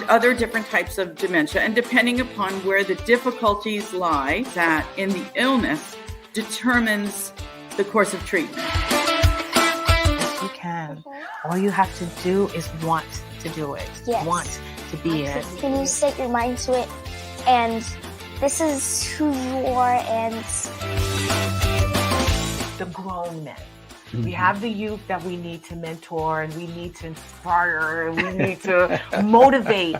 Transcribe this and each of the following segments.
other different types of dementia, and depending upon where the difficulties lie, that in the illness determines the course of treatment. Yes, you can. All you have to do is want to do it. Yes. Want to be it. When you set your mind to it, and this is who you are, and the grown men. We have the youth that we need to mentor, and we need to inspire, and we need to motivate.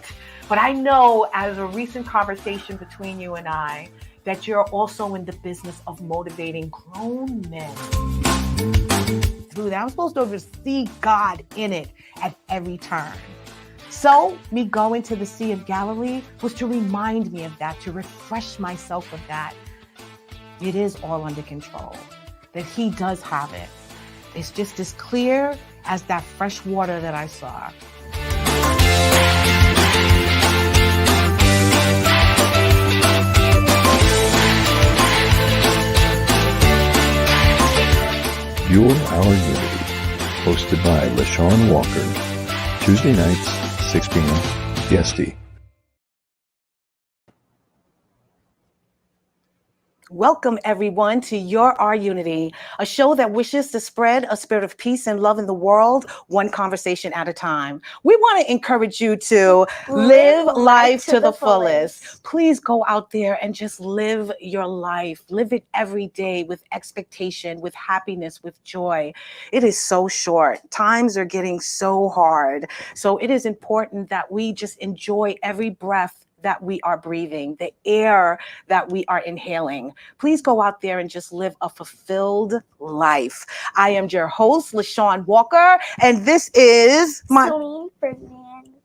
But I know, as a recent conversation between you and I, that you're also in the business of motivating grown men. Through that, I'm supposed to see God in it at every turn. So me going to the Sea of Galilee was to remind me of that, to refresh myself of that. It is all under control, that He does have it. It's just as clear as that fresh water that I saw. You're Our Unity, hosted by Shawn Walker, Tuesday nights, 6 p.m. PST. Welcome, everyone, to You're Our Unity, a show that wishes to spread a spirit of peace and love in the world, one conversation at a time. We want to encourage you to live life to the fullest. Please go out there and just live your life. Live it every day with expectation, with happiness, with joy. It is so short. Times are getting so hard. So it is important that we just enjoy every breath that we are breathing, the air that we are inhaling. Please go out there and just live a fulfilled life. I am your host, Shawn Walker, and this is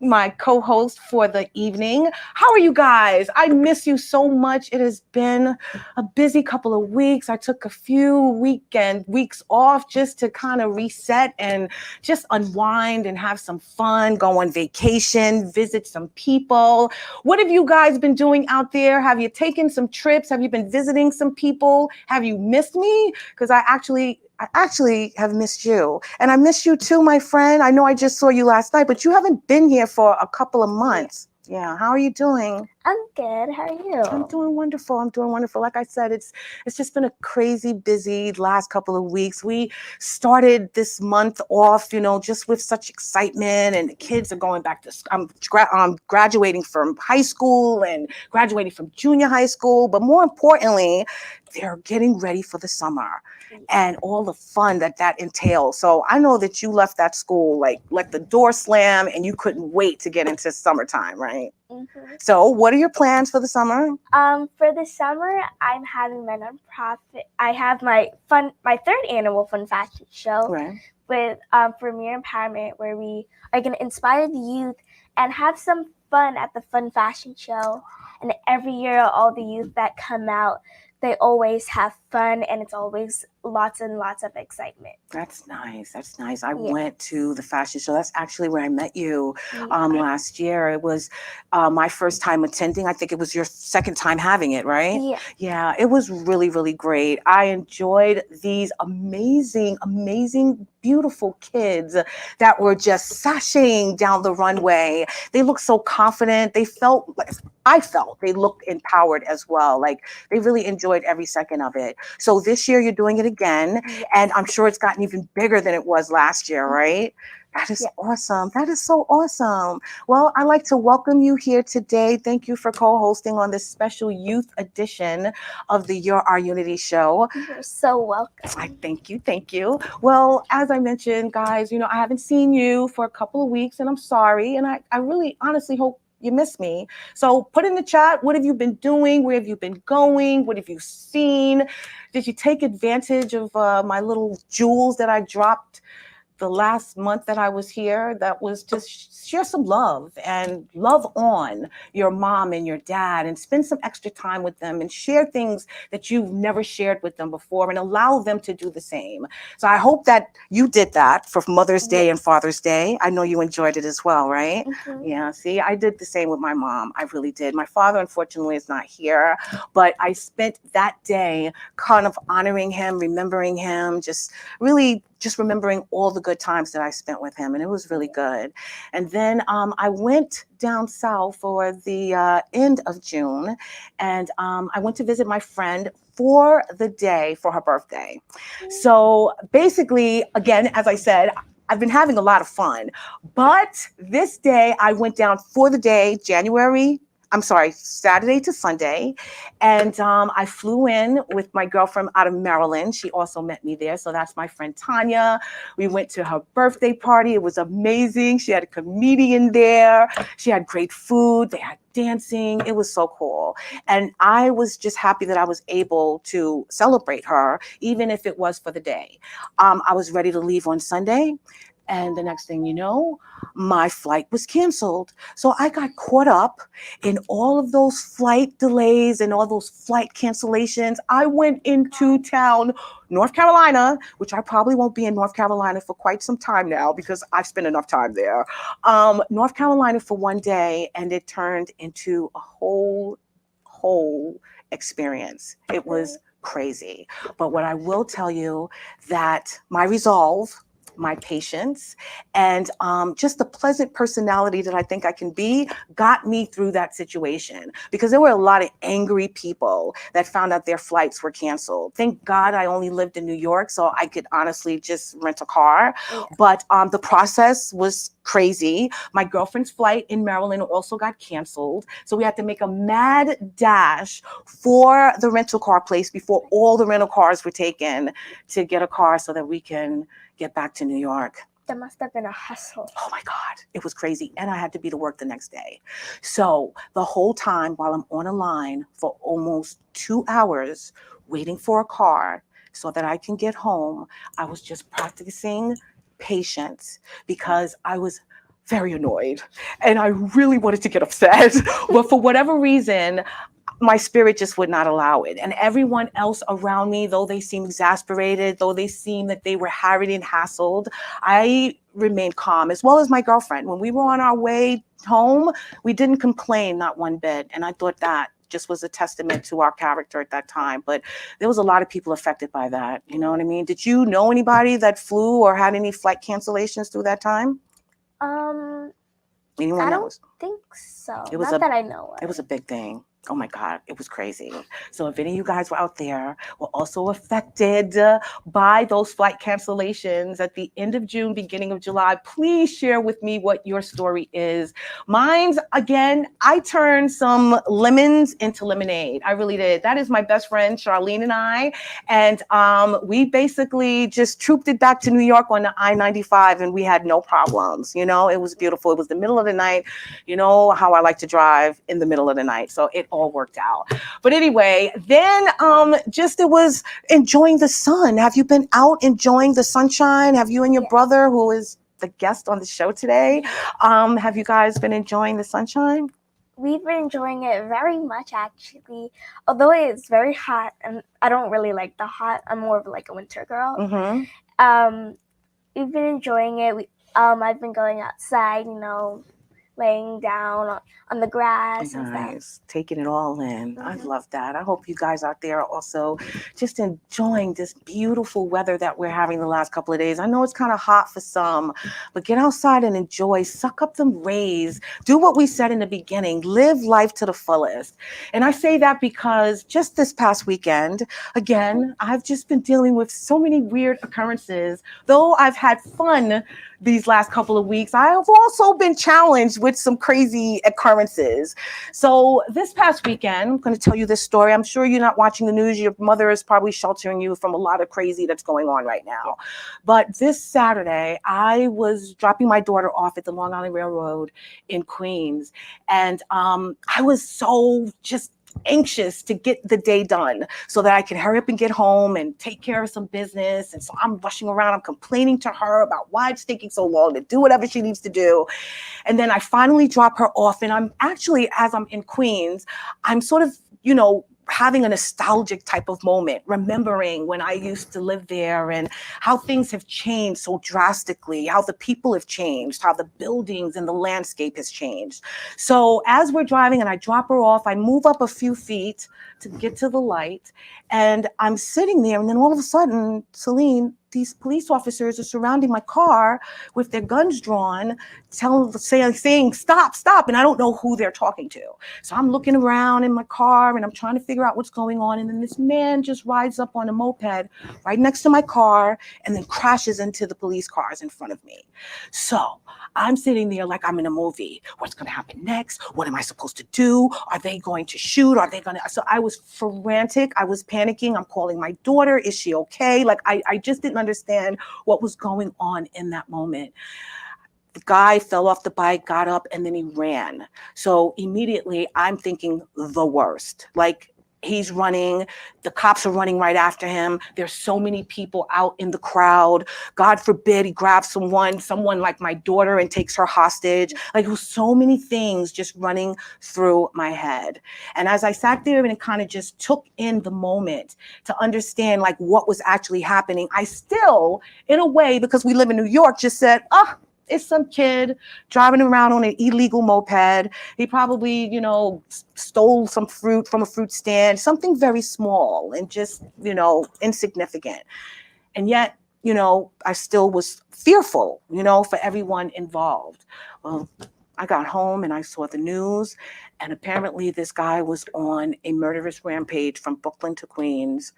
my co-host for the evening. How are you guys? I miss you so much. It has been a busy couple of weeks. I took a few weeks off just to kind of reset and just unwind and have some fun, go on vacation, visit some people. What have you guys been doing out there? Have you taken some trips? Have you been visiting some people? Have you missed me? Because I actually have missed you. And I miss you too, my friend. I know I just saw you last night, but you haven't been here for a couple of months. Yeah. How are you doing? I'm good. How are you? I'm doing wonderful. Like I said, it's just been a crazy busy last couple of weeks. We started this month off, just with such excitement, and the kids are going back to school. I'm graduating from high school and graduating from junior high school. But more importantly, they're getting ready for the summer and all the fun that entails. So I know that you left that school, like let the door slam, and you couldn't wait to get into summertime, right? Mm-hmm. So what are your plans for the summer? For the summer, I'm having my nonprofit. I have my third annual fun fashion show, right, with Premier Empowerment, where we are going to inspire the youth and have some fun at the fun fashion show. And every year, all the youth that come out, they always have fun, and it's always lots and lots of excitement. That's nice. I went to the fashion show. That's actually where I met you last year. It was my first time attending. I think it was your second time having it, right? Yeah. Yeah, it was really, really great. I enjoyed these amazing, beautiful kids that were just sashaying down the runway. They looked so confident. I felt they looked empowered as well. Like they really enjoyed every second of it. So this year you're doing it again, and I'm sure it's gotten even bigger than it was last year, right? That is awesome. That is so awesome. Well, I'd like to welcome you here today. Thank you for co-hosting on this special youth edition of the You're Our Unity show. You're so welcome. Thank you. Well, as I mentioned, guys, I haven't seen you for a couple of weeks, and I'm sorry. And I really honestly hope you miss me. So put in the chat, what have you been doing? Where have you been going? What have you seen? Did you take advantage of my little jewels that I dropped the last month that I was here? That was to share some love and love on your mom and your dad, and spend some extra time with them and share things that you've never shared with them before, and allow them to do the same. So I hope that you did that for Mother's Day and Father's Day. I know you enjoyed it as well, right? Mm-hmm. Yeah, see, I did the same with my mom. I really did. My father, unfortunately, is not here, but I spent that day kind of honoring him, remembering him, just really just remembering all the good times that I spent with him, and it was really good. And then I went down south for the end of June, and I went to visit my friend for the day for her birthday. So basically, again, as I said, I've been having a lot of fun, but this day I went down for the day, Saturday to Sunday. And I flew in with my girlfriend out of Maryland. She also met me there. So that's my friend Tanya. We went to her birthday party. It was amazing. She had a comedian there. She had great food. They had dancing. It was so cool. And I was just happy that I was able to celebrate her, even if it was for the day. I was ready to leave on Sunday. And the next thing you know, my flight was canceled. So I got caught up in all of those flight delays and all those flight cancellations. I went into town, North Carolina, which I probably won't be in North Carolina for quite some time now because I've spent enough time there. North Carolina for one day, and it turned into a whole experience. It was crazy. But what I will tell you, that my resolve, my patience, and just the pleasant personality that I think I can be got me through that situation, because there were a lot of angry people that found out their flights were canceled. Thank God I only lived in New York, so I could honestly just rent a car. But the process was crazy. My girlfriend's flight in Maryland also got canceled. So we had to make a mad dash for the rental car place before all the rental cars were taken to get a car so that we can get back to New York. That must have been a hustle. Oh my God, it was crazy. And I had to be to work the next day. So the whole time while I'm on a line for almost 2 hours waiting for a car so that I can get home, I was just practicing patience because I was very annoyed and I really wanted to get upset. But for whatever reason, my spirit just would not allow it. And everyone else around me, though they seemed exasperated, though they seemed that they were harried and hassled, I remained calm, as well as my girlfriend. When we were on our way home, we didn't complain, not one bit. And I thought that just was a testament to our character at that time. But there was a lot of people affected by that. You know what I mean? Did you know anybody that flew or had any flight cancellations through that time? Anyone I else? don't think so. It was Not that I know of. It was a big thing. Oh my God, it was crazy. So if any of you guys were out there, were also affected by those flight cancellations at the end of June, beginning of July, please share with me what your story is. Mine's, again, I turned some lemons into lemonade. I really did. That is my best friend, Charlene, and I. And we basically just trooped it back to New York on the I-95 and we had no problems. You know, it was beautiful. It was the middle of the night. You know how I like to drive in the middle of the night. So it all worked out. But anyway, then it was enjoying the sun. Have you been out enjoying the sunshine? Have you and your brother, who is the guest on the show today, have you guys been enjoying the sunshine? We've been enjoying it very much, actually. Although it's very hot, and I don't really like the hot. I'm more of like a winter girl. Mm-hmm. We've been enjoying it. I've been going outside, you know, laying down on the grass and stuff. Taking it all in. Mm-hmm. I love that. I hope you guys out there are also just enjoying this beautiful weather that we're having the last couple of days. I know it's kind of hot for some, but get outside and enjoy, suck up them rays, do what we said in the beginning, live life to the fullest. And I say that because just this past weekend, again, I've just been dealing with so many weird occurrences. Though I've had fun these last couple of weeks, I have also been challenged with some crazy occurrences. So this past weekend, I'm going to tell you this story. I'm sure you're not watching the news. Your mother is probably sheltering you from a lot of crazy that's going on right now. But this Saturday, I was dropping my daughter off at the Long Island Railroad in Queens. And I was so just anxious to get the day done so that I can hurry up and get home and take care of some business. And so I'm rushing around. I'm complaining to her about why it's taking so long to do whatever she needs to do. And then I finally drop her off. And I'm actually, as I'm in Queens, I'm sort of, you know, having a nostalgic type of moment, remembering when I used to live there and how things have changed so drastically, how the people have changed, how the buildings and the landscape has changed. So as we're driving and I drop her off, I move up a few feet to get to the light and I'm sitting there and then all of a sudden, Celine, these police officers are surrounding my car with their guns drawn, saying, stop, stop. And I don't know who they're talking to. So I'm looking around in my car and I'm trying to figure out what's going on. And then this man just rides up on a moped right next to my car and then crashes into the police cars in front of me. So I'm sitting there like I'm in a movie. What's going to happen next? What am I supposed to do? Are they going to shoot? Are they going to? So I was frantic. I was panicking. I'm calling my daughter. Is she okay? Like I just didn't understand what was going on in that moment. The guy fell off the bike, got up, and then he ran. So immediately I'm thinking the worst. Like, he's running, the cops are running right after him. There's so many people out in the crowd. God forbid he grabs someone like my daughter and takes her hostage. Like, it was so many things just running through my head. And as I sat there and it kind of just took in the moment to understand like what was actually happening, I still, in a way, because we live in New York, just said, it's some kid driving around on an illegal moped. He probably, stole some fruit from a fruit stand, something very small and just, insignificant. And yet, I still was fearful, for everyone involved. Well, I got home and I saw the news, and apparently this guy was on a murderous rampage from Brooklyn to Queens.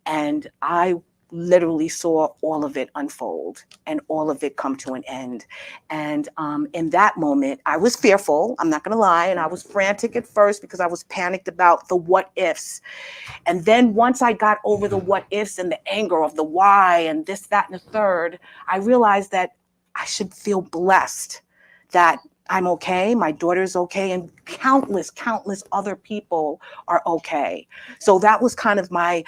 And I literally saw all of it unfold and all of it come to an end. And in that moment, I was fearful, I'm not going to lie, and I was frantic at first because I was panicked about the what ifs. And then once I got over the what ifs and the anger of the why and this, that, and the third, I realized that I should feel blessed that I'm okay, my daughter's okay, and countless other people are okay. So that was kind of my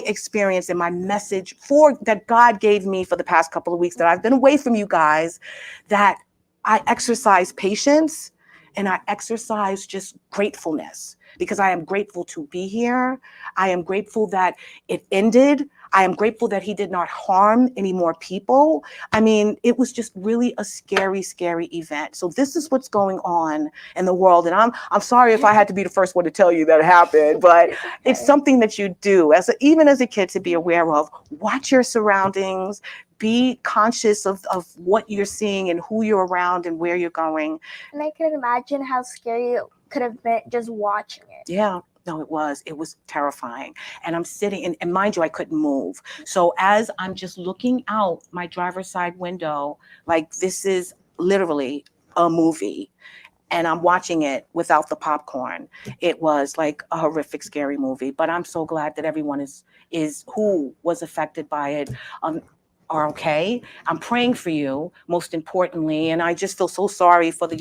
experience and my message that God gave me for the past couple of weeks that I've been away from you guys, that I exercise patience and I exercise just gratefulness, because I am grateful to be here. I am grateful that it ended. I am grateful that he did not harm any more people. I mean, it was just really a scary, scary event. So this is what's going on in the world. And I'm sorry if I had to be the first one to tell you that it happened, but it's something that you do even as a kid to be aware of. Watch your surroundings, be conscious of what you're seeing and who you're around and where you're going. And I can imagine how scary it could have been just watching it. Yeah. No, it was terrifying. And I'm sitting, and mind you, I couldn't move. So as I'm just looking out my driver's side window, like this is literally a movie, and I'm watching it without the popcorn. It was like a horrific, scary movie. But I'm so glad that everyone is who was affected by it are okay. I'm praying for you, most importantly, and I just feel so sorry for the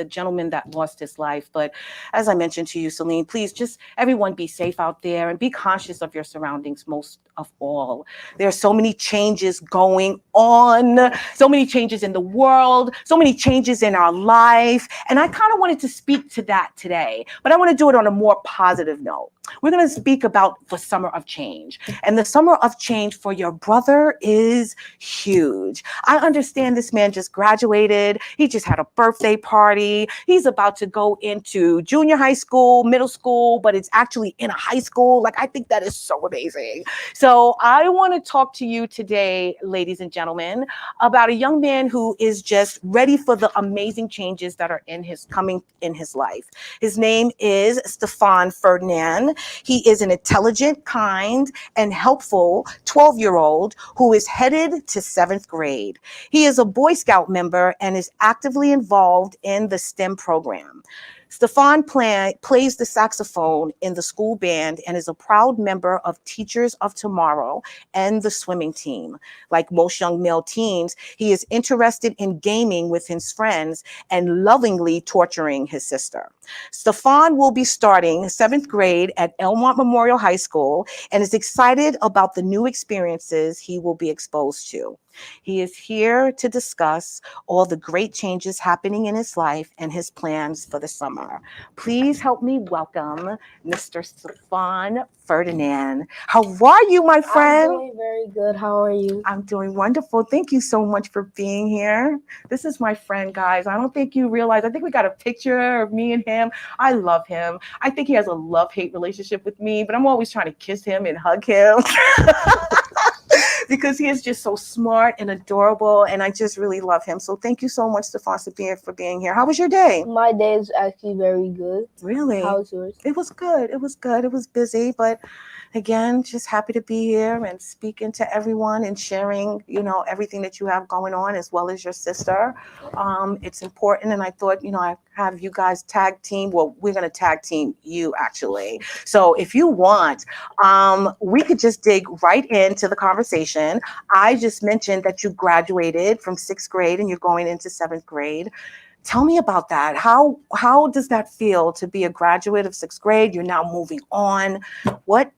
gentleman that lost his life. But as I mentioned to you, Celine, please just everyone be safe out there and be conscious of your surroundings most of all. There are so many changes going on, so many changes in the world, so many changes in our life, and I kind of wanted to speak to that today, but I want to do it on a more positive note. We're going to speak about the summer of change. And the summer of change for your brother is huge. I understand this man just graduated. He just had a birthday party. He's about to go into junior high school, middle school, but it's actually in a high school. Like, I think that is so amazing. So I want to talk to you today, ladies and gentlemen, about a young man who is just ready for the amazing changes that are coming in his life. His name is Stefan Ferdinand. He is an intelligent, kind, and helpful 12-year-old who is headed to 7th grade. He is a Boy Scout member and is actively involved in the STEM program. Stefan plays the saxophone in the school band and is a proud member of Teachers of Tomorrow and the swimming team. Like most young male teens, he is interested in gaming with his friends and lovingly torturing his sister. Stefan will be starting 7th grade at Elmont Memorial High School and is excited about the new experiences he will be exposed to. He is here to discuss all the great changes happening in his life and his plans for the summer. Please help me welcome Mr. Stefan Ferdinand. How are you, my friend? I'm doing very good. How are you? I'm doing wonderful. Thank you so much for being here. This is my friend, guys. I don't think you realize, I think we got a picture of me and him. I love him. I think he has a love-hate relationship with me, but I'm always trying to kiss him and hug him. because he is just so smart and adorable, and I just really love him. So thank you so much, Stefan, for being here. How was your day? My day is actually very good. Really? How's yours? It was good. It was good. It was busy, but again, just happy to be here and speaking to everyone and sharing, everything that you have going on, as well as your sister. It's important, and I thought, I have you guys tag team. Well, we're going to tag team you, actually. So if you want, we could just dig right into the conversation. I just mentioned that you graduated from 6th grade and you're going into 7th grade. Tell me about that. How does that feel to be a graduate of 6th grade? You're now moving on. What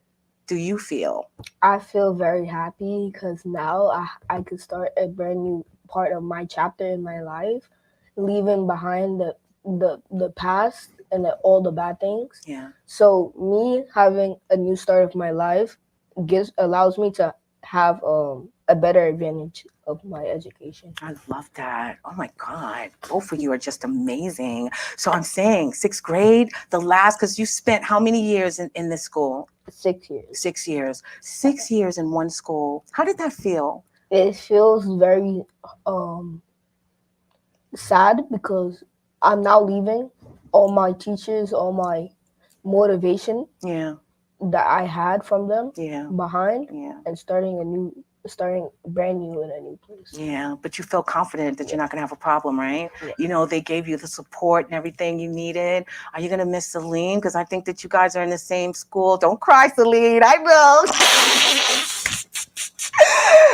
do you feel? I feel very happy because now I could start a brand new part of my chapter in my life, leaving behind the past and all the bad things. Yeah. So me having a new start of my life allows me to have a better advantage of my education. I love that. Oh my God. Both of you are just amazing. So I'm saying 6th grade, because you spent how many years in this school? 6 years. 6 years. 6 years in one school. How did that feel? It feels very sad because I'm now leaving all my teachers, all my motivation that I had from them behind and starting brand new in a new place. Yeah, but you feel confident that you're not going to have a problem, right? Yeah. They gave you the support and everything you needed. Are you going to miss Celine? Because I think that you guys are in the same school. Don't cry, Celine. I will.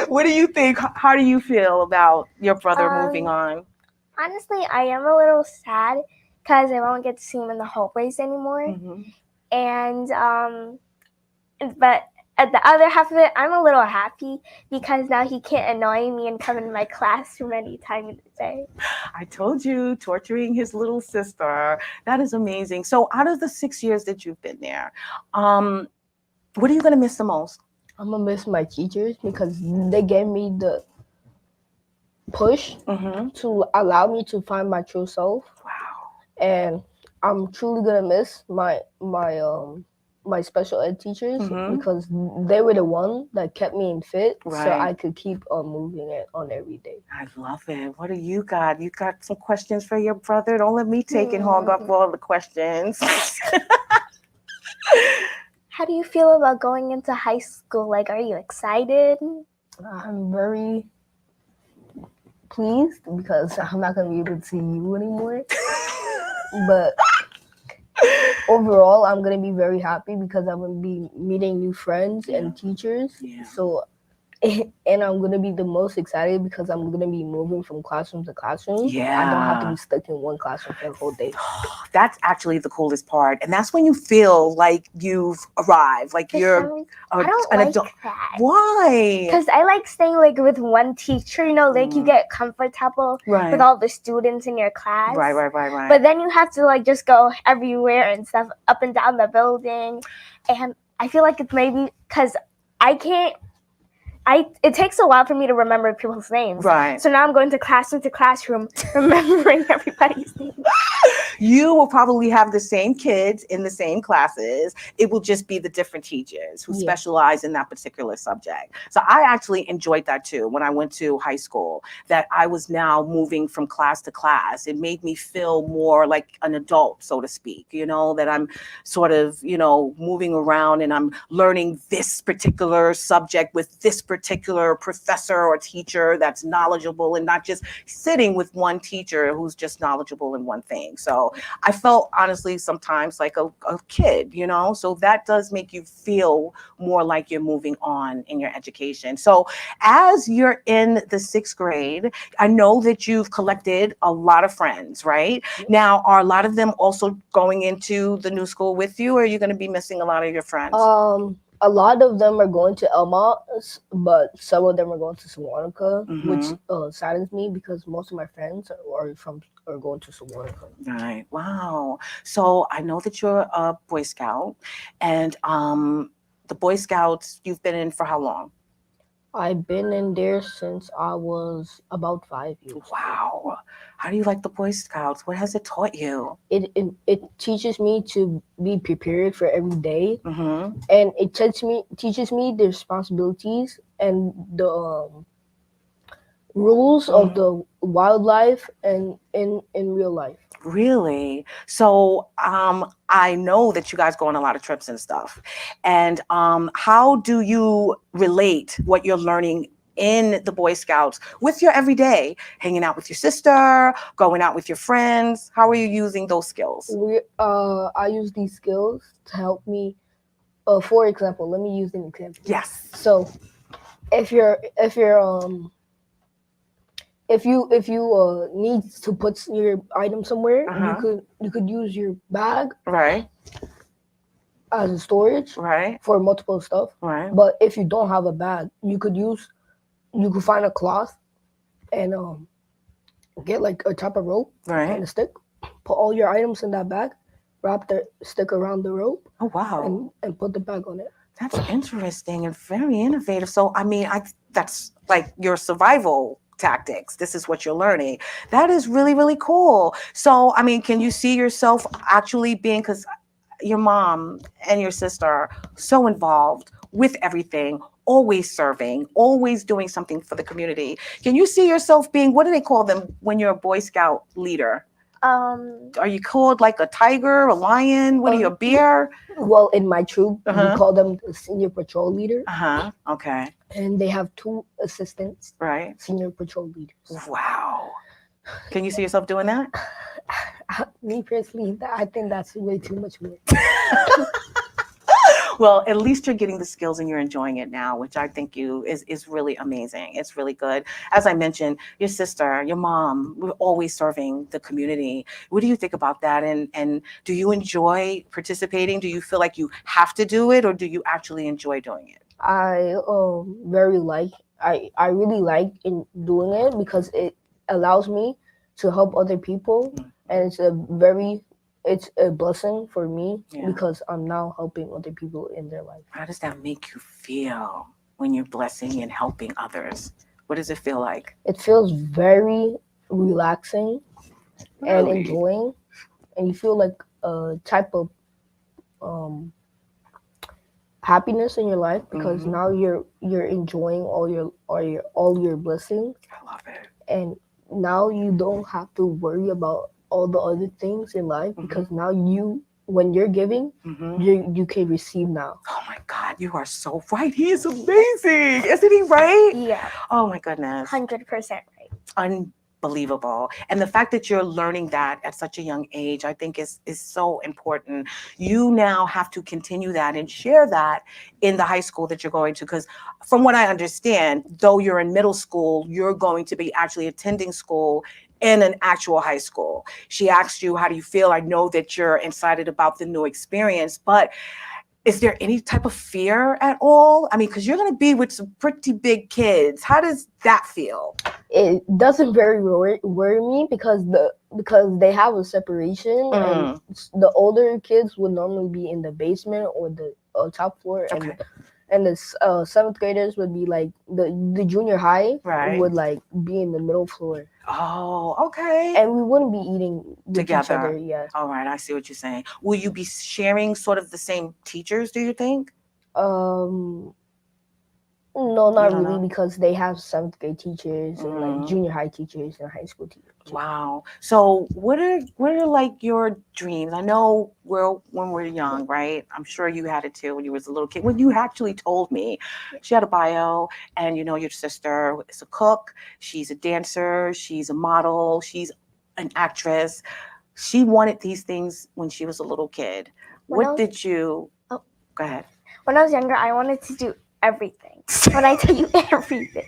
What do you think? How do you feel about your brother moving on? Honestly, I am a little sad because I won't get to see him in the hallways anymore. Mm-hmm. And but at the other half of it, I'm a little happy because now he can't annoy me and come into my classroom any time of the day. I told you, torturing his little sister. That is amazing. So out of the 6 years that you've been there, what are you going to miss the most? I'm going to miss my teachers because they gave me the push to allow me to find my true self. Wow. And I'm truly going to miss my special ed teachers because they were the one that kept me in fit so I could keep moving it on every day. I love it. What do you got? You got some questions for your brother? Don't let me take and hog up all the questions. How do you feel about going into high school? Like, are you excited? I'm very pleased because I'm not going to be able to see you anymore. But overall, I'm going to be very happy because I'm going to be meeting new friends and teachers. Yeah. So, and I'm going to be the most excited because I'm going to be moving from classroom to classroom. Yeah. I don't have to be stuck in one classroom for the whole day. That's actually the coolest part. And that's when you feel like you've arrived, like you're I don't like that. Why? Because I like staying with one teacher, you get comfortable with all the students in your class. Right. But then you have to just go everywhere and stuff, up and down the building. And I feel like it's maybe because it takes a while for me to remember people's names. Right. So now I'm going to classroom, remembering everybody's name. You will probably have the same kids in the same classes. It will just be the different teachers who specialize in that particular subject. So I actually enjoyed that too when I went to high school, that I was now moving from class to class. It made me feel more like an adult, so to speak, that I'm sort of, moving around and I'm learning this particular subject with this particular professor or teacher that's knowledgeable and not just sitting with one teacher who's just knowledgeable in one thing. So I felt honestly sometimes like a kid, so that does make you feel more like you're moving on in your education. So as you're in the 6th grade, I know that you've collected a lot of friends, right? Now, are a lot of them also going into the new school with you, or are you going to be missing a lot of your friends? A lot of them are going to Elmont, but some of them are going to Sewanaka, which saddens me because most of my friends are going to Sewanaka. Right. Wow. So I know that you're a Boy Scout, and the Boy Scouts you've been in for how long? I've been in there since I was about 5 years. Wow. How do you like the Boy Scouts? What has it taught you? It teaches me to be prepared for every day, Mm-hmm. and it teaches me the responsibilities and the rules of the wildlife and in real life. Really? So I know that you guys go on a lot of trips and stuff. And how do you relate what you're learning in the Boy Scouts with your everyday, hanging out with your sister, going out with your friends? How are you using those skills? I use these skills to help me. For example, let me use an example. Yes. So if you need to put your item somewhere, you could use your bag, right, as a storage, right, for multiple stuff. Right. But if you don't have a bag, you could find a cloth and get like a type of rope, right, and a stick, put all your items in that bag, wrap the stick around the rope. Oh wow! And put the bag on it. That's interesting and very innovative. So I mean, that's like your survival tactics. This is what you're learning. That is really, really cool. So I mean, can you see yourself actually being, because your mom and your sister are so involved with everything, always serving, always doing something for the community. Can you see yourself being, what do they call them when you're a Boy Scout leader? Are you called like a tiger, a lion? What are you, a bear? Well, in my troop, we call them the senior patrol leader. Okay. And they have 2 assistants. Right. Senior patrol leaders. Wow. Can you see yourself doing that? Me personally, I think that's way too much work. Well, at least you're getting the skills and you're enjoying it now, which I think is really amazing. It's really good. As I mentioned, your sister, your mom, we're always serving the community. What do you think about that? And do you enjoy participating? Do you feel like you have to do it, or do you actually enjoy doing it? I really like in doing it because it allows me to help other people, and it's a blessing for me because I'm now helping other people in their life. How does that make you feel when you're blessing and helping others? What does it feel like? It feels very relaxing and enjoying, and you feel like a type of happiness in your life because now you're enjoying all your blessings. I love it. And now you don't have to worry about all the other things in life because now when you're giving, you can receive now. Oh my God, you are so right. He is amazing. Isn't he right? Yeah. Oh my goodness. 100% right. Unbelievable. And the fact that you're learning that at such a young age, I think is so important. You now have to continue that and share that in the high school that you're going to, because from what I understand, though you're in middle school, you're going to be actually attending school in an actual high school. She asked you, how do you feel? I know that you're excited about the new experience, but is there any type of fear at all? I mean, because you're going to be with some pretty big kids. How does that feel? It doesn't very worry me because they have a separation, and the older kids would normally be in the basement or the top floor, and the 7th graders would be like the junior high would like be in the middle floor. Oh, okay. And we wouldn't be eating together. Each other, yeah. All right, I see what you're saying. Will you be sharing sort of the same teachers, do you think? No, not really, because they have 7th grade teachers and like junior high teachers and high school teachers. Wow. So what are like your dreams? I know when we're young, right? I'm sure you had it too when you was a little kid. When you actually told me she had a bio, and you know your sister is a cook, she's a dancer, she's a model, she's an actress. She wanted these things when she was a little kid. Go ahead. When I was younger, I wanted to do everything. When I tell you everything.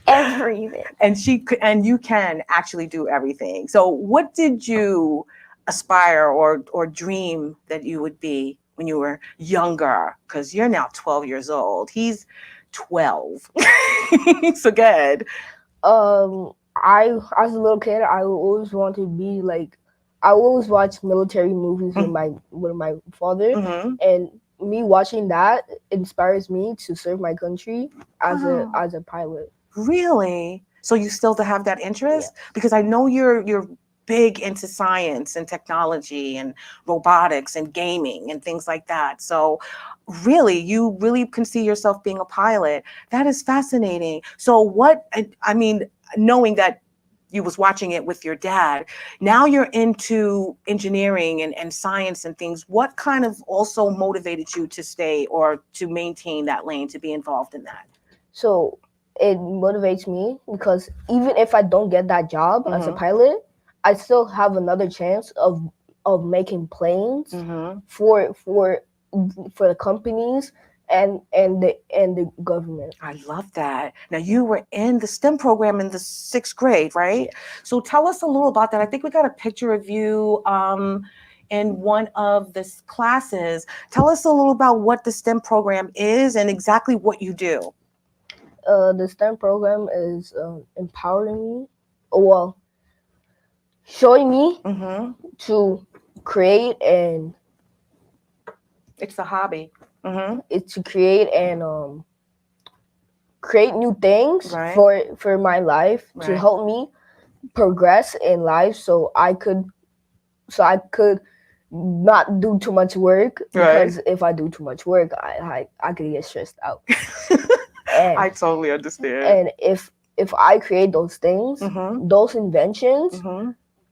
Everything. And you can actually do everything. So what did you aspire or dream that you would be when you were younger? Because you're now 12 years old. He's 12. So good. I, as a little kid, I always wanted to be like, I always watched military movies with my father, and me watching that inspires me to serve my country as a pilot. Really? So you still have that interest? Yeah. Because I know you're big into science and technology and robotics and gaming and things like that. So really, you really can see yourself being a pilot. That is fascinating. So what, I mean, knowing that you was watching it with your dad, now you're into engineering and science and things. What kind of also motivated you to stay or to maintain that lane, to be involved in that? So it motivates me because even if I don't get that job as a pilot, I still have another chance of making planes for the companies and the government. I love that. Now, you were in the STEM program in the 6th grade, right? So tell us a little about that. I think we got a picture of you in one of the classes. Tell us a little about what the STEM program is and exactly what you do. The STEM program is empowering me, well, showing me to create and it's a hobby. It's to create and create new things for my life to help me progress in life, so I could not do too much work, because if I do too much work, I could get stressed out. And, I totally understand. And if I create those things, those inventions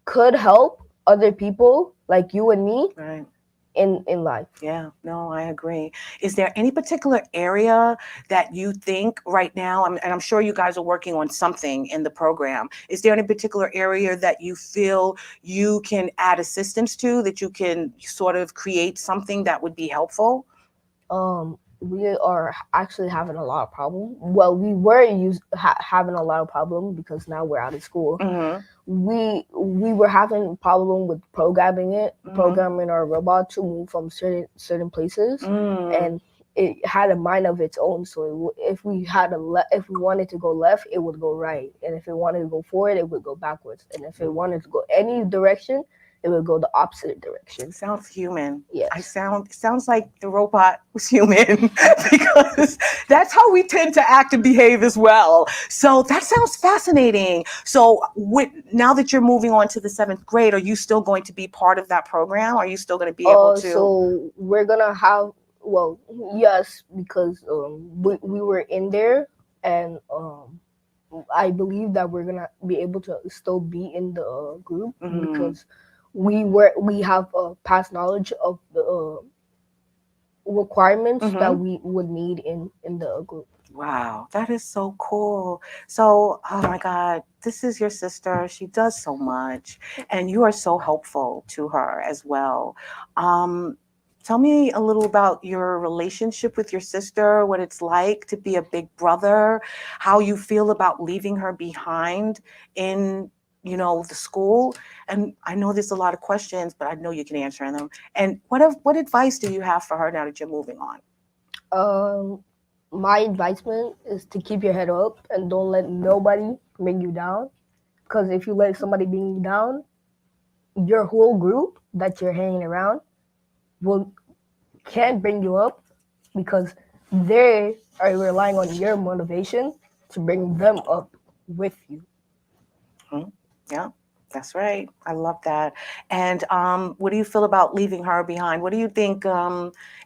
could help other people like you and me in life. Yeah, no, I agree. Is there any particular area that you think right now, and I'm sure you guys are working on something in the program, is there any particular area that you feel you can add assistance to, that you can sort of create something that would be helpful? We are actually having a lot of problems. Well, we were having a lot of problems because now we're out of school. We were having a problem with programming our robot to move from certain places, and it had a mind of its own. So if we wanted to go left, it would go right, and if it wanted to go forward, it would go backwards, and if it wanted to go any direction, it would go the opposite direction. Sounds human. Yes. Sounds like the robot was human because that's how we tend to act and behave as well. So that sounds fascinating. So now that you're moving on to the 7th grade, are you still going to be part of that program? Are you still going to be able to? So we're gonna have, well, yes, because we were in there, and I believe that we're gonna be able to still be in the group because we have past knowledge of the requirements that we would need in the group. Wow, that is so cool. So, oh my God, this is your sister. She does so much, and you are so helpful to her as well. Tell me a little about your relationship with your sister, what it's like to be a big brother, how you feel about leaving her behind in the school. And I know there's a lot of questions, but I know you can answer them. And what advice do you have for her now that you're moving on? My advisement is to keep your head up and don't let nobody bring you down. Because if you let somebody bring you down, your whole group that you're hanging around can't bring you up, because they are relying on your motivation to bring them up with you. Yeah, that's right. I love that. And what do you feel about leaving her behind? What do you think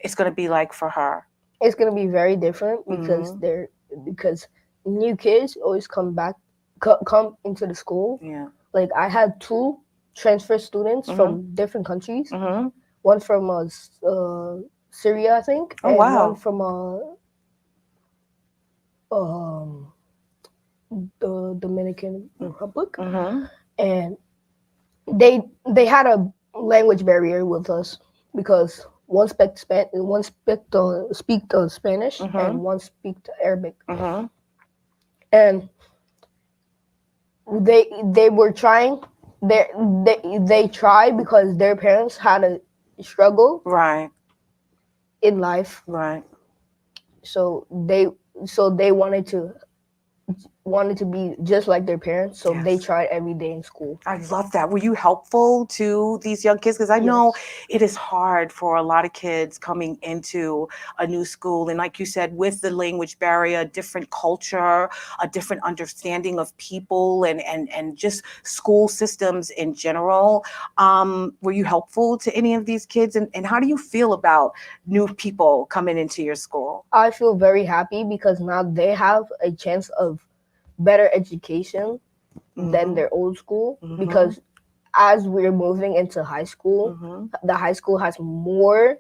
it's going to be like for her? It's going to be very different because new kids always come into the school. Yeah. Like I had 2 transfer students from different countries. One from Syria, I think. Oh, and wow. One from the Dominican Republic. And they had a language barrier with us because one speak Spanish and one speak Arabic. And they were trying. They tried because their parents had a struggle in life. Right. So they wanted to wanted to be just like their parents, so they tried every day in school. I love that. Were you helpful to these young kids? Because I know it is hard for a lot of kids coming into a new school. And like you said, with the language barrier, a different culture, a different understanding of people and just school systems in general. Were you helpful to any of these kids? And how do you feel about new people coming into your school? I feel very happy because now they have a chance of better education than their old school, because as we're moving into high school, the high school has more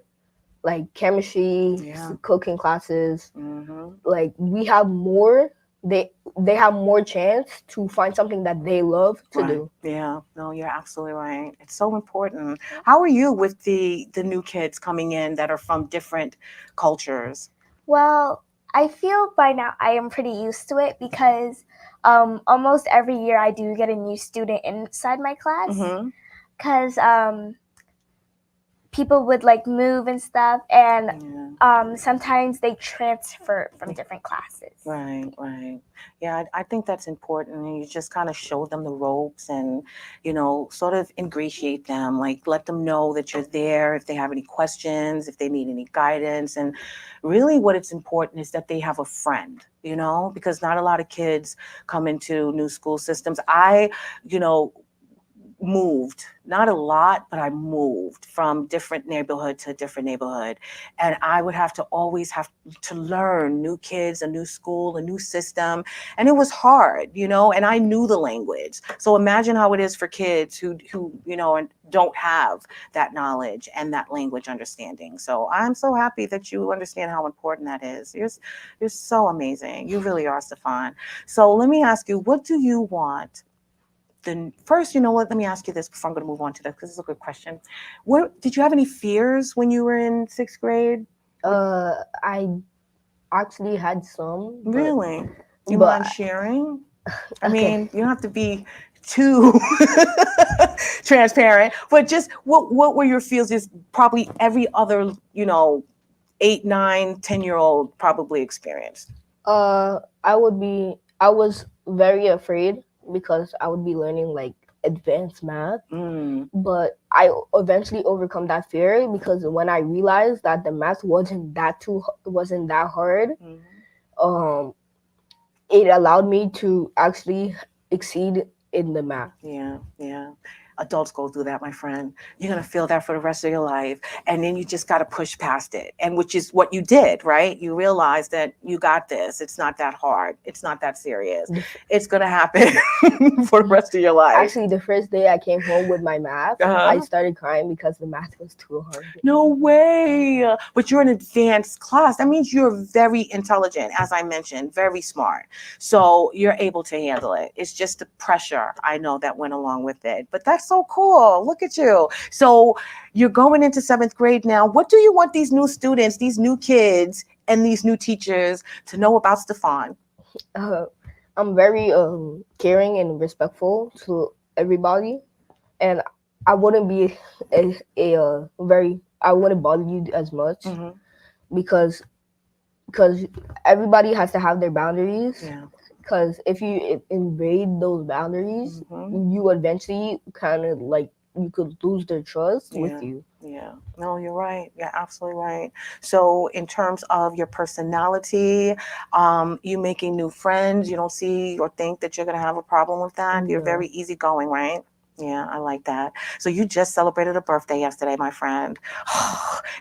like chemistry, cooking classes. Like we have more, they have more chance to find something that they love to do. Yeah, no, you're absolutely right. It's so important. How are you with the new kids coming in that are from different cultures? Well, I feel by now I am pretty used to it because almost every year I do get a new student inside my class, because people would like move and stuff, and sometimes they transfer from different classes. Right. Yeah, I think that's important. And you just kind of show them the ropes and, sort of ingratiate them, like let them know that you're there if they have any questions, if they need any guidance. And really what it's important is that they have a friend, because not a lot of kids come into new school systems. I moved, not a lot, but I moved from different neighborhood to different neighborhood. And I would always have to learn new kids, a new school, a new system. And it was hard, and I knew the language. So imagine how it is for kids who don't have that knowledge and that language understanding. So I'm so happy that you understand how important that is. You're so amazing. You really are, Stefan. So let me ask you, what do you want? Then first, let me ask you this before I'm going to move on to that, because it's a good question. Did you have any fears when you were in 6th grade? I actually had some. Really? Do you mind sharing? I mean, you don't have to be too transparent, but just what were your fears? Is probably every other, 8, 9, 10-year-old probably experienced. I was very afraid because I would be learning like advanced math. But I eventually overcome that fear because when I realized that the math wasn't that hard, it allowed me to actually exceed in the math. Yeah. Adults go through that, my friend. You're going to feel that for the rest of your life. And then you just got to push past it. And which is what you did, right? You realize that you got this. It's not that hard. It's not that serious. It's going to happen for the rest of your life. Actually, the first day I came home with my math, I started crying because the math was too hard. No way. But you're in advanced class. That means you're very intelligent, as I mentioned, very smart. So you're able to handle it. It's just the pressure, I know, that went along with it. But that's so cool. Look at you. So you're going into 7th grade now. What do you want these new students, these new kids, and these new teachers to know about Stefan? I'm very caring and respectful to everybody, and I wouldn't be I wouldn't bother you as much because everybody has to have their boundaries. Yeah. Because if you invade those boundaries, you eventually kind of like you could lose their trust with you. Yeah. No, you're right. You're absolutely right. So in terms of your personality, you making new friends, you don't see or think that you're going to have a problem with that. You're very easygoing, right? Yeah, I like that. So you just celebrated a birthday yesterday, my friend.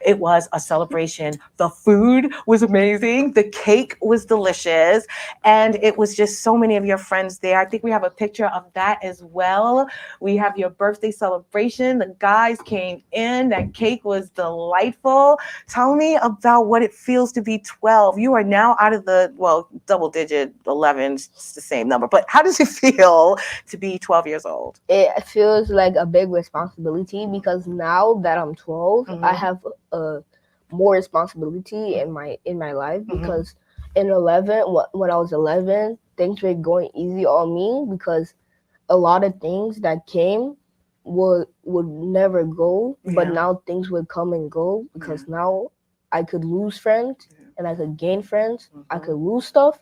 It was a celebration. The food was amazing. The cake was delicious. And it was just so many of your friends there. I think we have a picture of that as well. We have your birthday celebration. The guys came in. That cake was delightful. Tell me about what it feels to be 12. You are now out of the, double digit 11, it's the same number. But how does it feel to be 12 years old? It feels like a big responsibility because now that I'm 12, I have more responsibility in my life because in 11, when I was 11, things were going easy on me because a lot of things that came would never go, but now things would come and go because now I could lose friends and I could gain friends. I could lose stuff,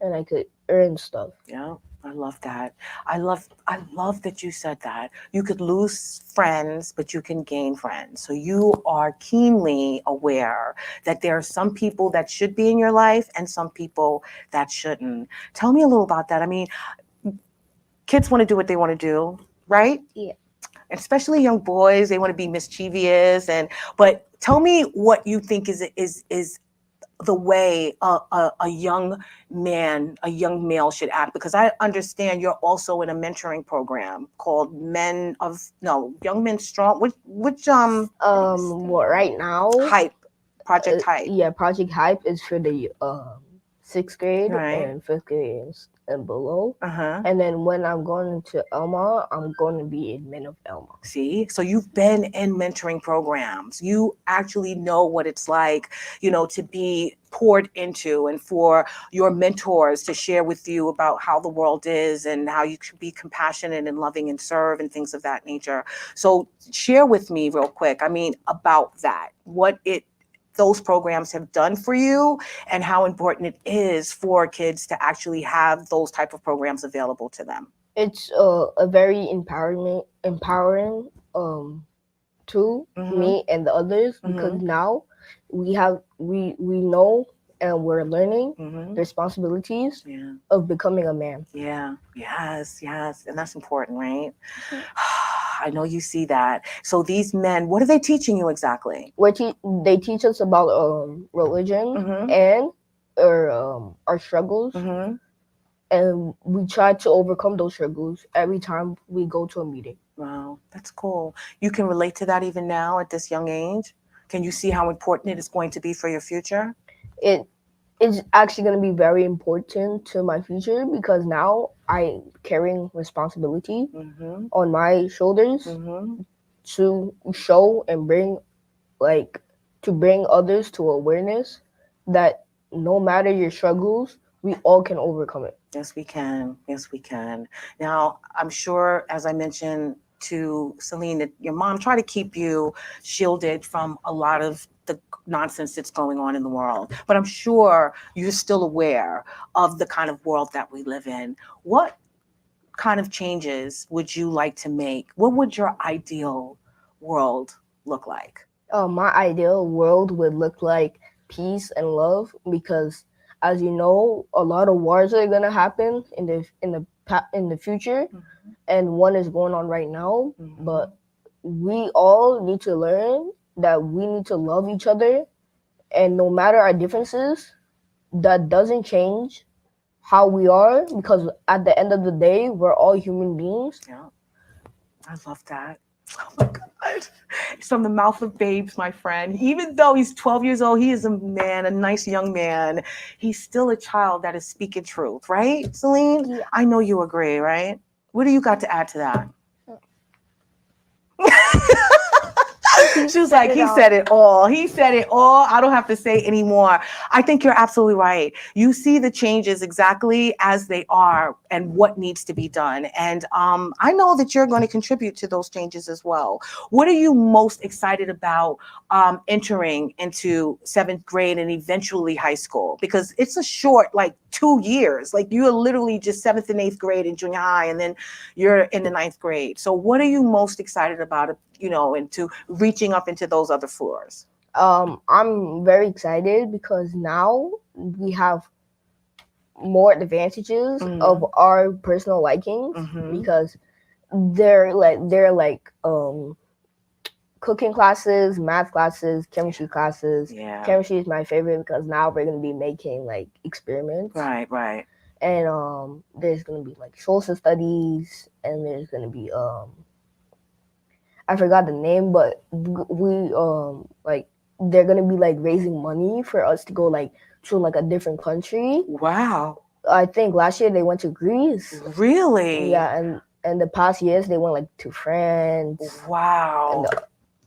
and I could earn stuff. Yeah. I love that. I love that you said that. You could lose friends, but you can gain friends. So you are keenly aware that there are some people that should be in your life and some people that shouldn't. Tell me a little about that. I mean, kids want to do what they want to do, right? Yeah. Especially young boys, they want to be mischievous, but tell me what you think is the way a young man, a young male should act, because I understand you're also in a mentoring program called Young Men Strong. Which What right now? Hype, Project Hype. Yeah, Project Hype is for the 6th grade Right. and 5th grade and below. Uh-huh. And then when I'm going to Elma, I'm going to be in Men of Elma. See, so you've been in mentoring programs. You actually know what it's like, to be poured into, and for your mentors to share with you about how the world is and how you should be compassionate and loving and serve and things of that nature. So share with me real quick, about that, what those programs have done for you and how important it is for kids to actually have those type of programs available to them. It's a very empowering to me and the others, because now we know and we're learning the responsibilities of becoming a man. Yeah, yes, and that's important, right? I know you see that. So these men, what are they teaching you exactly? They teach us about religion and our struggles, and we try to overcome those struggles every time we go to a meeting. Wow, that's cool. You can relate to that even now at this young age? Can you see how important it is going to be for your future? It is actually going to be very important to my future, because now I'm carrying responsibility on my shoulders to show and bring others to awareness that no matter your struggles, we all can overcome it. Yes, we can. Yes, we can. Now, I'm sure, as I mentioned to Celine, that your mom tried to keep you shielded from a lot of the nonsense that's going on in the world. But I'm sure you're still aware of the kind of world that we live in. What kind of changes would you like to make? What would your ideal world look like? My ideal world would look like peace and love, because as you know, a lot of wars are gonna happen in the future, and one is going on right now. But we all need to learn that we need to love each other, and no matter our differences, that doesn't change how we are, because at the end of the day, we're all human beings. Yeah, I love that. Oh my God. It's from the mouth of babes, my friend. Even though he's 12 years old, he is a man, a nice young man. He's still a child that is speaking truth, right, Celine? Yeah. I know you agree, right? What do you got to add to that? She was like, he said it all. He said it all. I don't have to say anymore. I think you're absolutely right. You see the changes exactly as they are and what needs to be done. And I know that you're going to contribute to those changes as well. What are you most excited about entering into 7th grade and eventually high school? Because it's a short, 2 years. You're literally just 7th and 8th grade in junior high, and then you're in the 9th grade. So what are you most excited about, into reaching up into those other floors? I'm very excited because now we have more advantages of our personal likings, because they're like cooking classes, math classes, chemistry classes. Yeah. Chemistry is my favorite because now we're gonna be making experiments. Right. And there's gonna be social studies, and there's gonna be I forgot the name, but we they're gonna be raising money for us to go to a different country. Wow. I think last year they went to Greece. Really? Yeah, and the past years they went to France. Wow.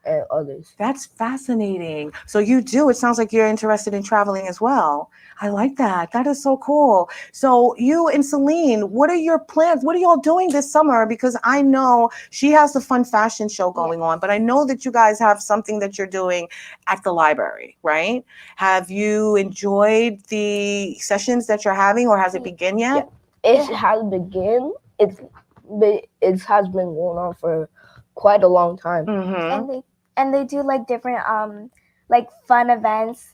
and others. That's fascinating. So it sounds like you're interested in traveling as well. I like that. That is so cool. So you and Celine, what are your plans? What are y'all doing this summer? Because I know she has the fun fashion show going on, but I know that you guys have something that you're doing at the library, right? Have you enjoyed the sessions that you're having, or has it begun yet? It has begun. It has been going on for quite a long time. And they do like different like fun events.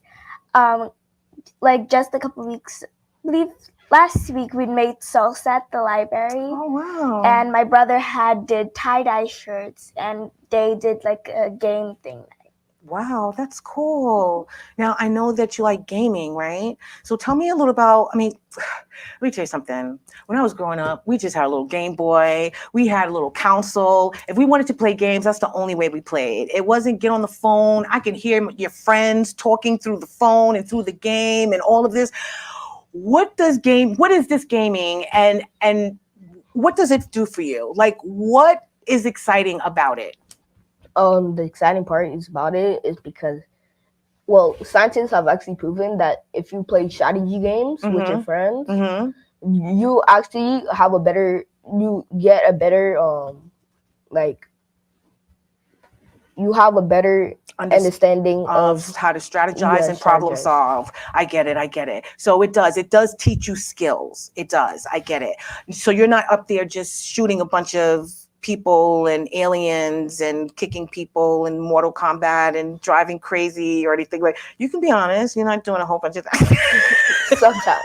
Like just a couple weeks, I believe last week we made salsa at the library. Oh wow. And my brother did tie-dye shirts, and they did like a game thing. Wow, that's cool. Now, I know that you like gaming, right? So tell me a little about, let me tell you something. When I was growing up, we just had a little Game Boy. We had a little console. If we wanted to play games, that's the only way we played. It wasn't get on the phone. I can hear your friends talking through the phone and through the game and all of this. What is this gaming, and what does it do for you? Like, what is exciting about it? The exciting part about it is because, scientists have actually proven that if you play strategy games with your friends, you actually get a better, you have a better understanding of how to strategize and problem solve. I get it. So it does teach you skills. It does. I get it. So you're not up there just shooting a bunch of people and aliens and kicking people in Mortal Kombat and driving crazy or anything. Like, you can be honest, you're not doing a whole bunch of that. Sometimes.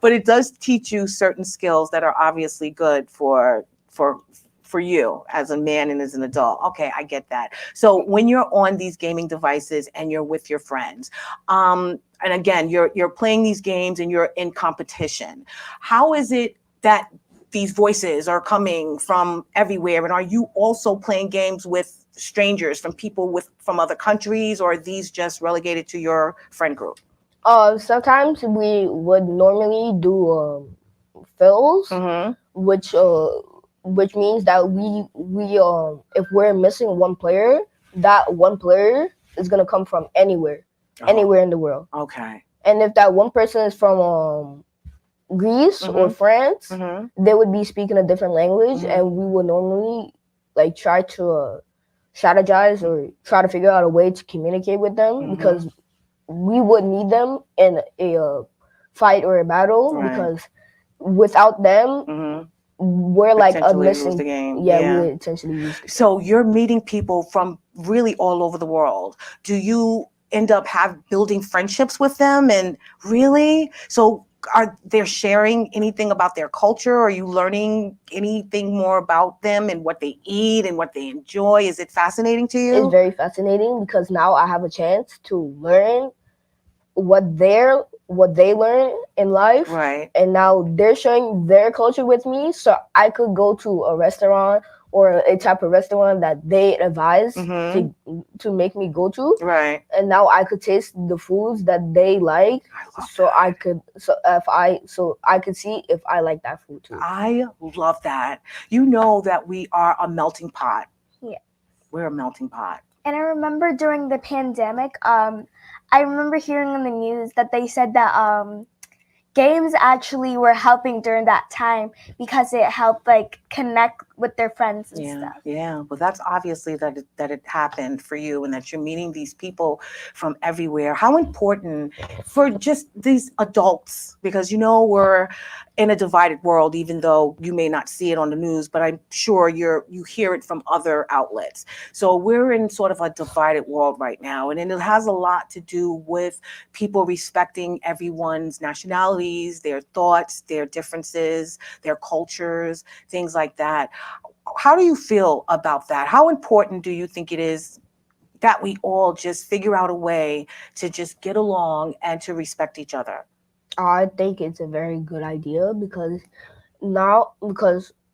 But it does teach you certain skills that are obviously good for you as a man and as an adult. Okay, I get that. So when you're on these gaming devices and you're with your friends, and again, you're playing these games and you're in competition, how is it that these voices are coming from everywhere? And are you also playing games with strangers, from people from other countries, or are these just relegated to your friend group? Sometimes we would normally do fills, which means that we if we're missing one player, that one player is gonna come from anywhere in the world. Okay. And if that one person is from Greece or France, they would be speaking a different language, and we would normally like try to strategize or try to figure out a way to communicate with them, because we would need them in a fight or a battle, because without them, we're like a missing lose the game. Yeah, we essentially lose the game. So you're meeting people from really all over the world. Do you end up building friendships with them? And really? So are they sharing anything about their culture? Are you learning anything more about them and what they eat and what they enjoy? Is it fascinating to you? It's very fascinating, because now I have a chance to learn what they learn in life, right? And now they're sharing their culture with me, so I could go to a restaurant or a type of restaurant that they advise to make me go to, right? And now I could taste the foods that they like, so I could see if I like that food too. I love that. You know that we are a melting pot. Yeah, we're a melting pot. And I remember during the pandemic, I remember hearing in the news that they said that games actually were helping during that time, because it helped like connect with their friends and stuff. Yeah. Well, that's obviously that it happened for you, and that you're meeting these people from everywhere. How important for just these adults, because we're in a divided world, even though you may not see it on the news, but I'm sure you hear it from other outlets. So we're in sort of a divided world right now, and it has a lot to do with people respecting everyone's nationalities, their thoughts, their differences, their cultures, things like that. How do you feel about that? How important do you think it is that we all just figure out a way to just get along and to respect each other? I think it's a very good idea, because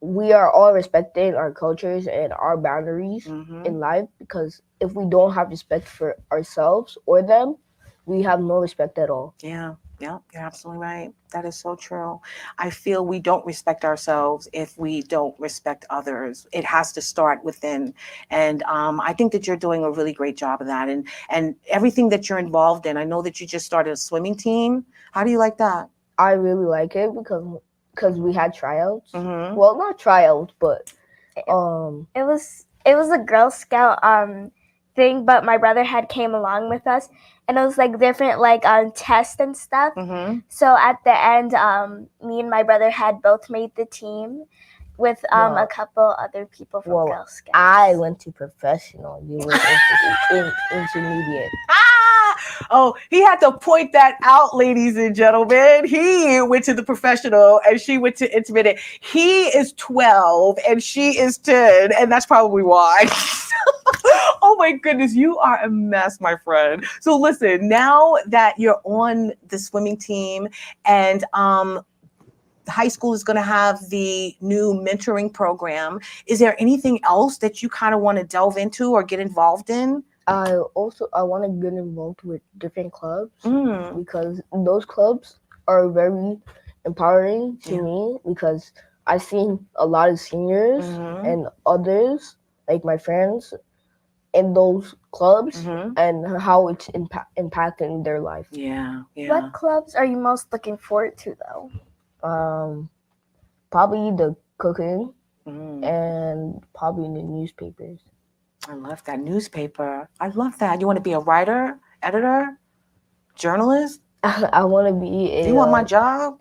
we are all respecting our cultures and our boundaries in life, because if we don't have respect for ourselves or them, we have no respect at all. Yeah, Yeah, you're absolutely right. That is so true. I feel we don't respect ourselves if we don't respect others. It has to start within. And I think that you're doing a really great job of that. And everything that you're involved in, I know that you just started a swimming team. How do you like that? I really like it because we had tryouts. Well, not tryouts, but it was a Girl Scout thing, but my brother had came along with us, and it was like different like tests and stuff. So at the end, me and my brother had both made the team with a couple other people from Girl Scouts. I went to professional. You went in intermediate. Oh, he had to point that out, ladies and gentlemen. He went to the professional and she went to intermediate. He is 12 and she is 10, and that's probably why. Oh my goodness, you are a mess, my friend. So listen, now that you're on the swimming team and high school is going to have the new mentoring program, is there anything else that you kind of want to delve into or get involved in? I want to get involved with different clubs because those clubs are very empowering to me, because I've seen a lot of seniors and others, like my friends, in those clubs and how it's impacting their life. Yeah. What clubs are you most looking forward to, though? Probably the cooking and probably the newspapers. I love that newspaper. I love that. You want to be a writer, editor, journalist? I want to be a... Do you want my job?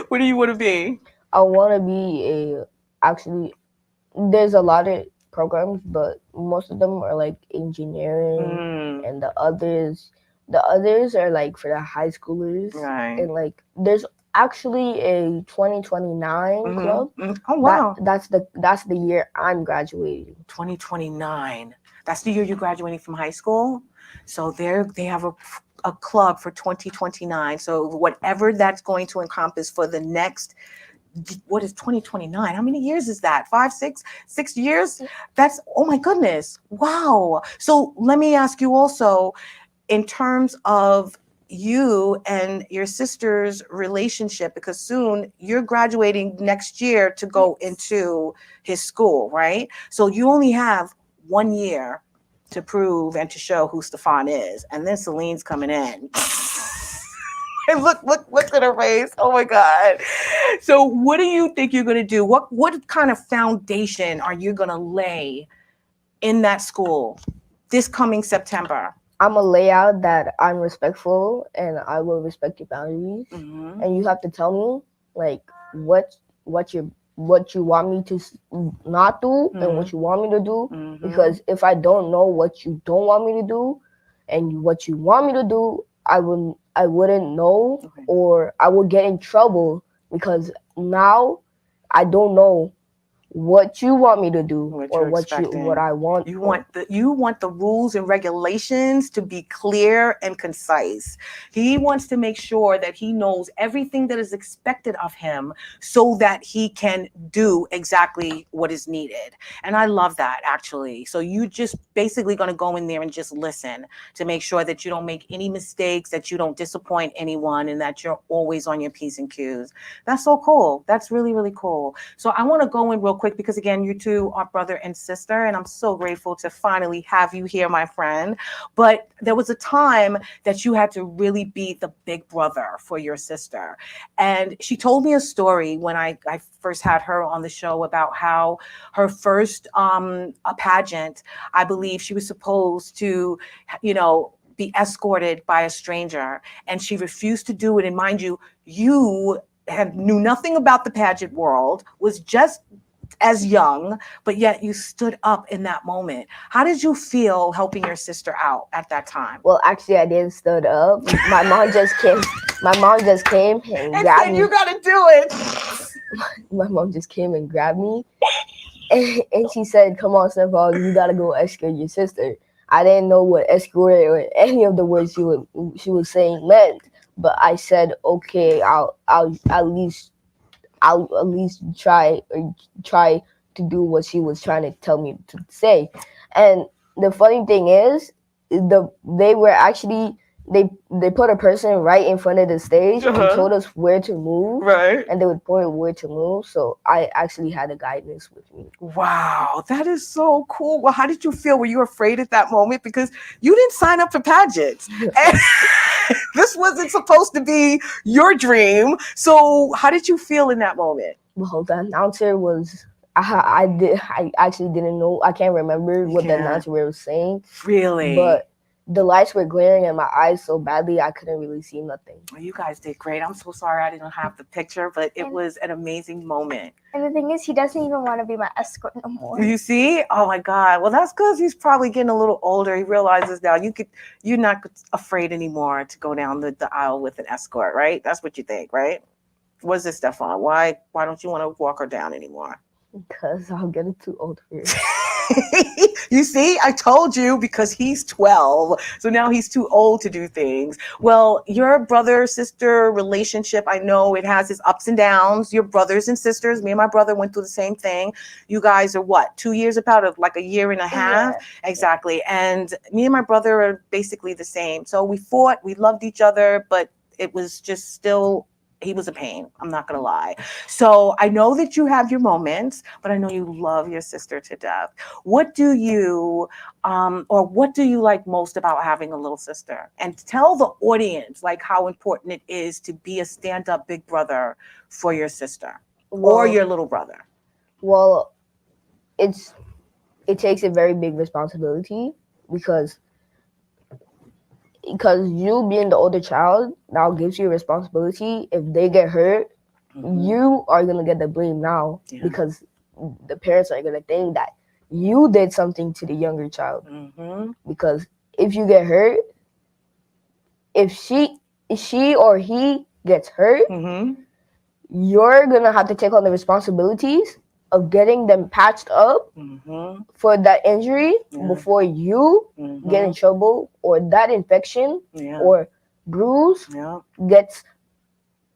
What do you want to be? I want to be actually, there's a lot of programs, but most of them are like engineering, and the others are like for the high schoolers. Right. And like there's actually a 2029 club. Oh wow. That's the year I'm graduating. 2029. That's the year you're graduating from high school. So they have a club for 2029. So whatever that's going to encompass for the next, what is 2029? How many years is that? 5, 6 years? That's, oh my goodness. Wow. So let me ask you also, in terms of you and your sister's relationship, because soon you're graduating next year to go into his school, right? So you only have 1 year to prove and to show who Stefan is. And then Celine's coming in. And look at her face. Oh my God. So what do you think you're going to do? What kind of foundation are you going to lay in that school this coming September? I'm going to lay out that I'm respectful and I will respect your boundaries. And you have to tell me like what you want me to not do and what you want me to do. Because if I don't know what you don't want me to do and what you want me to do, I wouldn't know, or I would get in trouble, because now I don't know what you want me to do or what I want. You want the rules and regulations to be clear and concise. He wants to make sure that he knows everything that is expected of him so that he can do exactly what is needed. And I love that, actually. So you just basically going to go in there and just listen to make sure that you don't make any mistakes, that you don't disappoint anyone, and that you're always on your P's and Q's. That's so cool. That's really, really cool. So I want to go in real quick, because again, you two are brother and sister, and I'm so grateful to finally have you here, my friend. But there was a time that you had to really be the big brother for your sister. And she told me a story when I first had her on the show about how her first a pageant, I believe she was supposed to, be escorted by a stranger, and she refused to do it. And mind you, you knew nothing about the pageant world, was just as young, but yet you stood up in that moment. How did you feel helping your sister out at that time? Well, actually, I didn't stood up. My mom just came. My mom just came and grabbed me. You gotta do it. My mom just came and grabbed me, and she said, "Come on, Stefan, you gotta go escort your sister." I didn't know what escort or any of the words she was saying meant, but I said, "Okay, I'll at least try to do what she was trying to tell me to say." And the funny thing is, they were actually they put a person right in front of the stage and told us where to move. Right. And they would point where to move. So I actually had a guidance with me. Wow, that is so cool. Well, how did you feel? Were you afraid at that moment? Because you didn't sign up for pageants. And this wasn't supposed to be your dream. So how did you feel in that moment? Well, the announcer was... I actually didn't know. I can't remember what the announcer was saying. Really? But the lights were glaring in my eyes so badly I couldn't really see nothing. Well, you guys did great. I'm so sorry I didn't have the picture, but it was an amazing moment. And the thing is, he doesn't even want to be my escort no more. You see? Oh my God. Well, that's because he's probably getting a little older. He realizes now you're not afraid anymore to go down the aisle with an escort, right? That's what you think, right? What's this, Stefan? Why don't you want to walk her down anymore? Because I'll get it too old for it. You see, I told you, because he's 12. So now he's too old to do things. Well, your brother-sister relationship, I know it has its ups and downs. You're brothers and sisters. Me and my brother went through the same thing. You guys are what, 2 years apart, of like a year and a half? Yeah. Exactly. And me and my brother are basically the same. So we fought, we loved each other, but it was just still... he was a pain. I'm not going to lie. So I know that you have your moments, but I know you love your sister to death. What do you, what do you like most about having a little sister? And tell the audience like how important it is to be a stand-up big brother for your sister or your little brother. Well, it takes a very big responsibility because you being the older child now gives you a responsibility. If they get hurt, you are going to get the blame now because the parents are going to think that you did something to the younger child. Because if you get hurt, if she or he gets hurt, you're going to have to take on the responsibilities of getting them patched up for that injury before you get in trouble, or that infection or bruise gets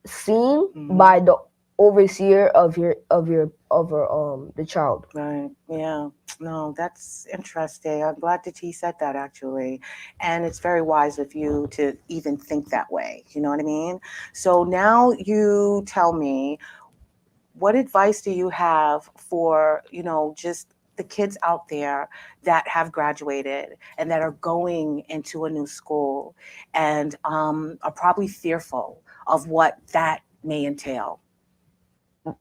seen by the overseer of the child. Right. Yeah. No, that's interesting. I'm glad that he said that, actually. And it's very wise of you to even think that way. You know what I mean? So now you tell me, what advice do you have for, just the kids out there that have graduated and that are going into a new school and are probably fearful of what that may entail?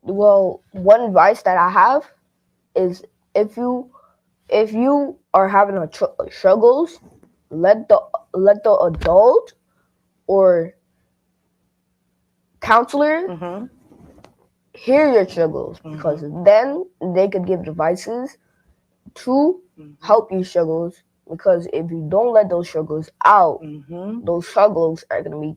Well, one advice that I have is if you are having struggles, let the adult or counselor hear your struggles, because then they could give advices to help you struggles. Because if you don't let those struggles out, those struggles are going to be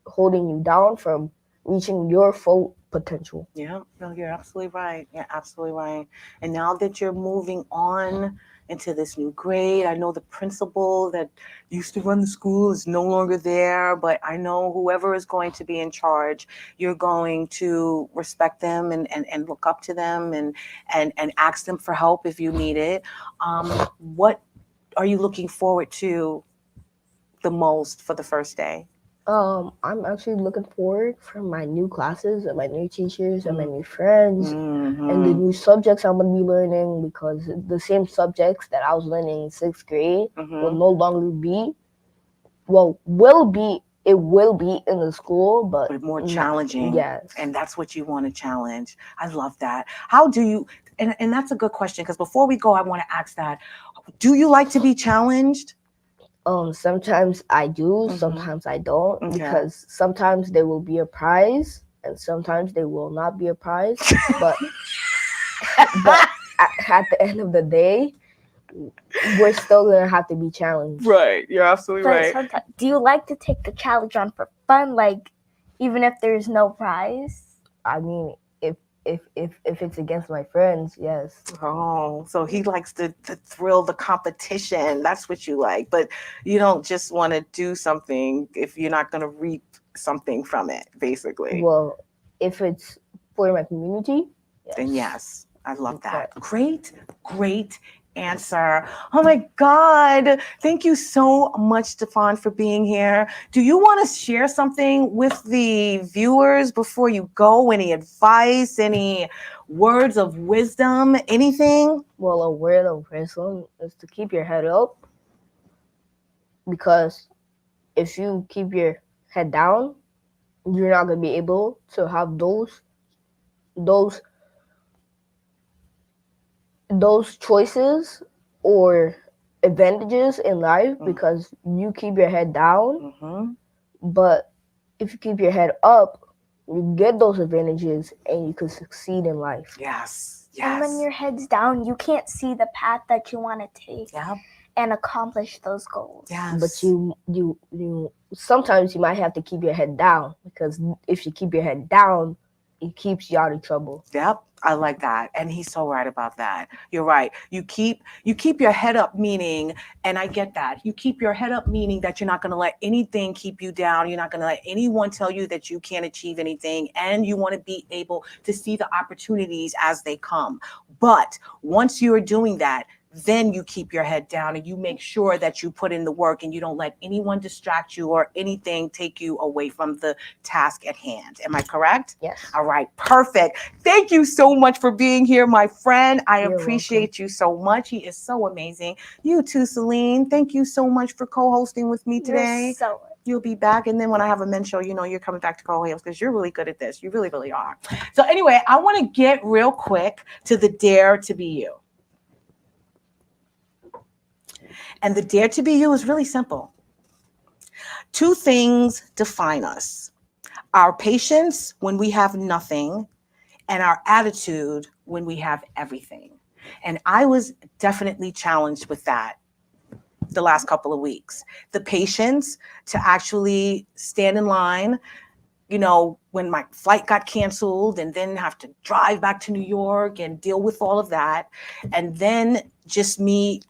holding you down from reaching your full potential. Yeah, no, you're absolutely right. You're absolutely right. And now that you're moving on into this new grade, I know the principal that used to run the school is no longer there, but I know whoever is going to be in charge, you're going to respect them and look up to them and ask them for help if you need it. What are you looking forward to the most for the first day? I'm actually looking forward for my new classes and my new teachers and my new friends and the new subjects I'm going to be learning, because the same subjects that I was learning in 6th grade will no longer be, will be in the school, but more challenging. Yes. And that's what you want to challenge. I love that. How do you, and that's a good question, because before we go, I want to ask that. Do you like to be challenged? Sometimes I do, sometimes I don't, because sometimes there will be a prize and sometimes there will not be a prize. But at the end of the day, we're still gonna have to be challenged. Right, you're absolutely right. Do you like to take the challenge on for fun, like even if there's no prize? I mean, if it's against my friends, yes. Oh, so he likes the thrill, the competition. That's what you like. But you don't just want to do something if you're not going to reap something from it, basically. Well, if it's for my community, then yes. I love that. Great answer. Oh my God. Thank you so much, Stefan, for being here. Do you want to share something with the viewers before you go? Any advice, any words of wisdom, anything? Well, a word of wisdom is to keep your head up, because if you keep your head down, you're not going to be able to have those choices or advantages in life, because you keep your head down. But if you keep your head up, you get those advantages and you can succeed in life. Yes. And when your head's down, you can't see the path that you want to take and accomplish those goals. Yes. But you sometimes you might have to keep your head down, because if you keep your head down, it keeps you out of trouble. Yep. I like that. And he's so right about that. You're right. You keep your head up, meaning, and I get that. You keep your head up, meaning that you're not going to let anything keep you down. You're not going to let anyone tell you that you can't achieve anything. And you want to be able to see the opportunities as they come. But once you're doing that, then you keep your head down and you make sure that you put in the work and you don't let anyone distract you or anything take you away from the task at hand. Am I correct? Yes. All right. Perfect. Thank you so much for being here, my friend. You're appreciate welcome. You so much. He is so amazing. You too, Celine. Thank you so much for co-hosting with me today. You'll be back. And then when I have a men's show, you're coming back to co-host because you're really good at this. You really, really are. So anyway, I want to get real quick to the Dare to Be You. And the Dare to Be You is really simple. 2 things define us: our patience when we have nothing, and our attitude when we have everything. And I was definitely challenged with that the last couple of weeks. The patience to actually stand in line, when my flight got canceled, and then have to drive back to New York and deal with all of that. And then just me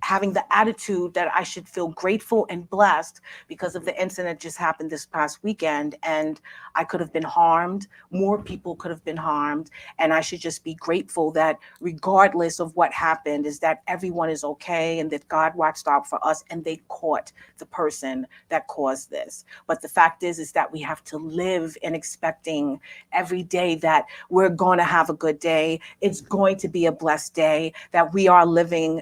having the attitude that I should feel grateful and blessed because of the incident that just happened this past weekend. And I could have been harmed. More people could have been harmed. And I should just be grateful that regardless of what happened, is that everyone is okay and that God watched out for us and they caught the person that caused this. But the fact is that we have to live in expecting every day that we're going to have a good day. It's going to be a blessed day, that we are living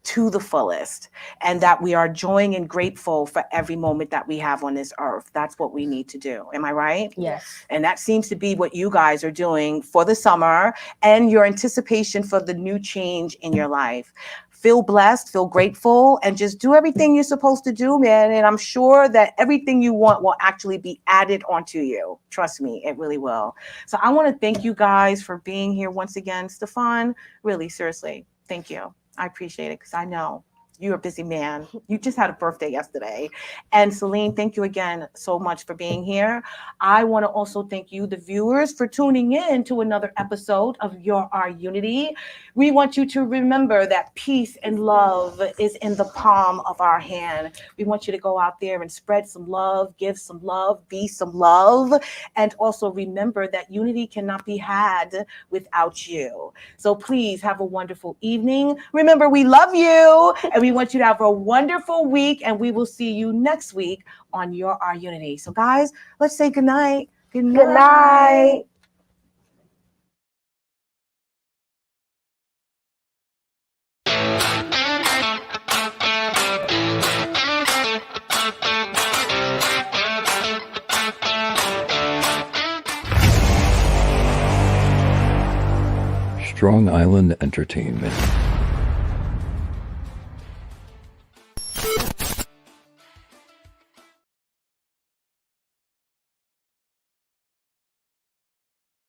to the fullest, and that we are enjoying and grateful for every moment that we have on this earth. That's what we need to do. Am I right? Yes. And that seems to be what you guys are doing for the summer and your anticipation for the new change in your life. Feel blessed, feel grateful, and just do everything you're supposed to do, man. And I'm sure that everything you want will actually be added onto you. Trust me, it really will. So I want to thank you guys for being here once again. Stefan, really, seriously, thank you. I appreciate it because I know you're a busy man. You just had a birthday yesterday. And Celine, thank you again so much for being here. I want to also thank you, the viewers, for tuning in to another episode of Your Unity. We want you to remember that peace and love is in the palm of our hand. We want you to go out there and spread some love, give some love, be some love. And also remember that unity cannot be had without you. So please have a wonderful evening. Remember, we love you. And we want you to have a wonderful week, and we will see you next week on Your Unity. So guys, let's say good night. Good night. Good night. Strong Island Entertainment.